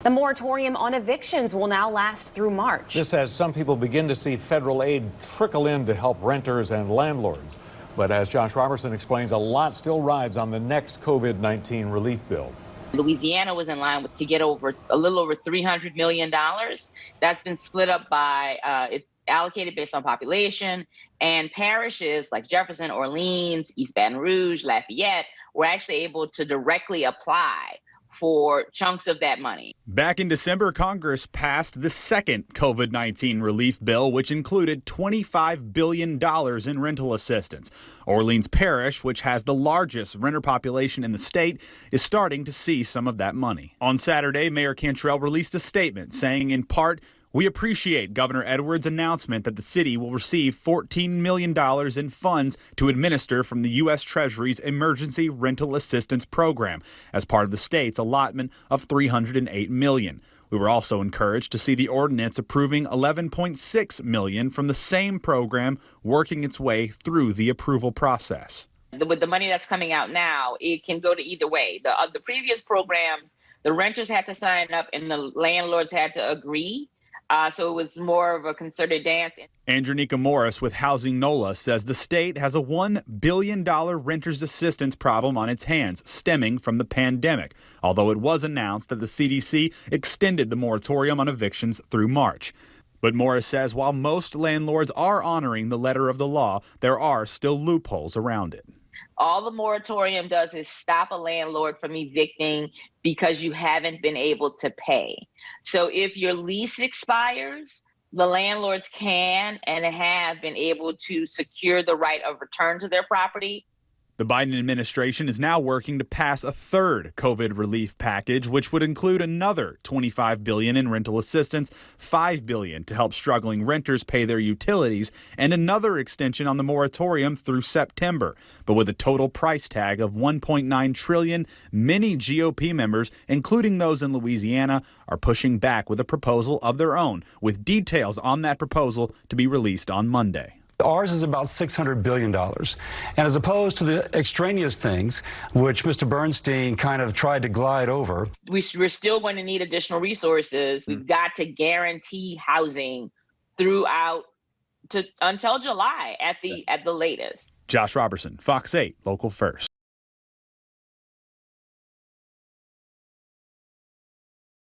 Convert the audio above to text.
The moratorium on evictions will now last through March. This as some people begin to see federal aid trickle in to help renters and landlords. But as Josh Robertson explains, a lot still rides on the next COVID-19 relief bill. Louisiana was in line to get over a little over $300 million. That's been split up by, it's allocated based on population, and parishes like Jefferson, Orleans, East Baton Rouge, Lafayette were actually able to directly apply for chunks of that money. Back in December, Congress passed the second COVID-19 relief bill, which included $25 billion in rental assistance. Orleans Parish, which has the largest renter population in the state, is starting to see some of that money. On Saturday, Mayor Cantrell released a statement saying, in part, "We appreciate Governor Edwards' announcement that the city will receive $14 million in funds to administer from the U.S. Treasury's Emergency Rental Assistance Program as part of the state's allotment of $308 million. We were also encouraged to see the ordinance approving $11.6 million from the same program working its way through the approval process." With the money that's coming out now, it can go to either way. The previous programs, the renters had to sign up and the landlords had to agree. So it was more of a concerted dance. Andronika Morris with Housing NOLA says the state has a $1 billion renters assistance problem on its hands stemming from the pandemic, although it was announced that the CDC extended the moratorium on evictions through March. But Morris says while most landlords are honoring the letter of the law, there are still loopholes around it. All the moratorium does is stop a landlord from evicting because you haven't been able to pay. So if your lease expires, the landlords can and have been able to secure the right of return to their property. The Biden administration is now working to pass a third COVID relief package, which would include another $25 billion in rental assistance, $5 billion to help struggling renters pay their utilities, and another extension on the moratorium through September. But with a total price tag of $1.9 trillion, many GOP members, including those in Louisiana, are pushing back with a proposal of their own, with details on that proposal to be released on Monday. Ours is about $600 billion. And as opposed to the extraneous things, which Mr. Bernstein kind of tried to glide over. We're still going to need additional resources. We've got to guarantee housing throughout until July at the latest. Josh Robertson, Fox 8, Local First.